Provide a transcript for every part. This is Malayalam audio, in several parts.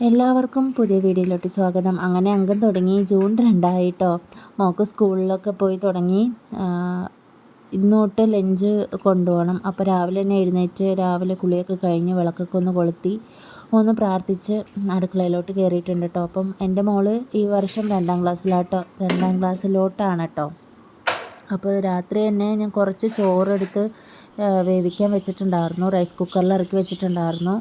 എല്ലാവർക്കും പുതിയ വീഡിയോയിലോട്ട് സ്വാഗതം. അങ്ങനെ അംഗം തുടങ്ങി ജൂൺ 2 മോൾക്ക് സ്കൂളിലൊക്കെ പോയി തുടങ്ങി. ഇന്നോട്ട് ലഞ്ച് കൊണ്ടുപോകണം. അപ്പോൾ രാവിലെ തന്നെ എഴുന്നേറ്റ് രാവിലെ കുളിയൊക്കെ കഴിഞ്ഞ് വിളക്കൊക്കെ ഒന്ന് കൊളുത്തി ഒന്ന് പ്രാർത്ഥിച്ച് അടുക്കളയിലോട്ട് കയറിയിട്ടുണ്ട് കേട്ടോ. അപ്പം എൻ്റെ മോള് ഈ വർഷം 2ാം ക്ലാസ്സിലോട്ടാണ് കേട്ടോ. അപ്പോൾ രാത്രി തന്നെ ഞാൻ കുറച്ച് ചോറെടുത്ത് വേവിക്കാൻ വെച്ചിട്ടുണ്ടായിരുന്നു. റൈസ് കുക്കറിൽ ഇറക്കി വെച്ചിട്ടുണ്ടായിരുന്നു,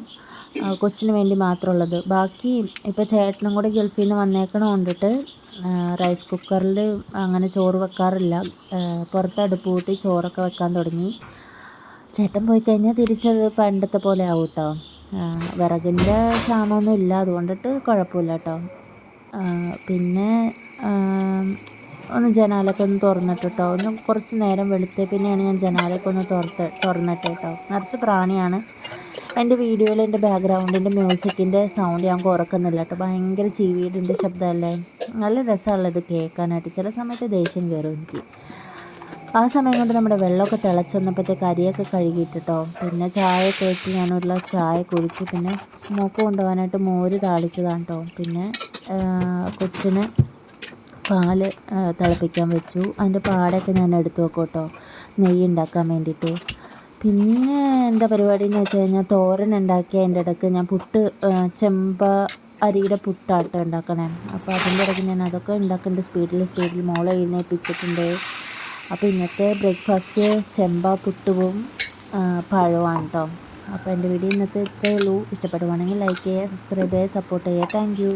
കൊച്ചിന് വേണ്ടി മാത്രമുള്ളത്. ബാക്കി ഇപ്പോൾ ചേട്ടനും കൂടെ ഗൾഫിൽ നിന്ന് വന്നേക്കണ കൊണ്ടിട്ട് റൈസ് കുക്കറിൽ അങ്ങനെ ചോറ് വെക്കാറില്ല. പുറത്ത് അടുപ്പ് കൂട്ടി ചോറൊക്കെ വെക്കാൻ തുടങ്ങി. ചേട്ടൻ പോയി കഴിഞ്ഞാൽ തിരിച്ചത് പണ്ടത്തെ പോലെ ആവും കേട്ടോ. വിറകിൻ്റെ ക്ഷാമമൊന്നും ഇല്ല, അതുകൊണ്ടിട്ട് കുഴപ്പമില്ല കേട്ടോ. പിന്നെ ഒന്ന് ജനാലൊക്കെ ഒന്ന് തുറന്നിട്ടോ. ഒന്ന് കുറച്ച് നേരം വെളുത്തേ പിന്നെയാണ് ഞാൻ ജനാലൊക്കെ ഒന്ന് തുറന്നിട്ട് കേട്ടോ. നിറച്ച് പ്രാണിയാണ്. എൻ്റെ വീഡിയോയിൽ എൻ്റെ ബാക്ക്ഗ്രൗണ്ടിൻ്റെ മ്യൂസിക്കിൻ്റെ സൗണ്ട് ഞാൻ കുറക്കുന്നില്ല കേട്ടോ. ഭയങ്കര ചീവീടിൻ്റെ ശബ്ദമല്ലേ, നല്ല രസമുള്ളത് കേൾക്കാനായിട്ട്. ചില സമയത്ത് ദേഷ്യം കയറും എനിക്ക്. ആ സമയം കൊണ്ട് നമ്മുടെ വെള്ളമൊക്കെ തിളച്ച് വന്നപ്പോഴത്തേക്ക് അരിയൊക്കെ കഴുകിയിട്ടോ. പിന്നെ ചായയൊക്കെ വെച്ച് ഞാൻ ഒരു ഗ്ലാസ് ചായ കുടിച്ചു. പിന്നെ മൂക്ക് കൊണ്ടുപോകാനായിട്ട് മോര് താളിച്ചതാണ് കേട്ടോ. പിന്നെ കൊച്ചിന് പാല് തിളപ്പിക്കാൻ വെച്ചു. അതിൻ്റെ പാടൊക്കെ ഞാൻ എടുത്തു വെക്കും കേട്ടോ, നെയ്യ് ഉണ്ടാക്കാൻ വേണ്ടിയിട്ട്. പിന്നെ എന്താ പരിപാടി എന്ന് വെച്ച് കഴിഞ്ഞാൽ തോരൻ ഉണ്ടാക്കി. അതിൻ്റെ ഇടയ്ക്ക് ഞാൻ ചെമ്പ അരിയുടെ പുട്ടാട്ടോ ഉണ്ടാക്കണേ. അപ്പോൾ അതിൻ്റെ ഇടയ്ക്ക് ഞാൻ അതൊക്കെ ഉണ്ടാക്കുന്നുണ്ട് സ്പീഡിൽ മോളെ എഴുന്നേൽപ്പിച്ചിട്ടുണ്ട്. അപ്പോൾ ഇന്നത്തെ ബ്രേക്ക്ഫാസ്റ്റ് ചെമ്പ പുട്ടും പഴമാണ് കേട്ടോ. അപ്പോൾ എൻ്റെ വീഡിയോ ഇന്നത്തെ ഇത്രയേ ഉള്ളൂ. ഇഷ്ടപ്പെടുവാണെങ്കിൽ ലൈക്ക് ചെയ്യുക, സബ്സ്ക്രൈബ് ചെയ്യുക, സപ്പോർട്ട് ചെയ്യുക. Thank you.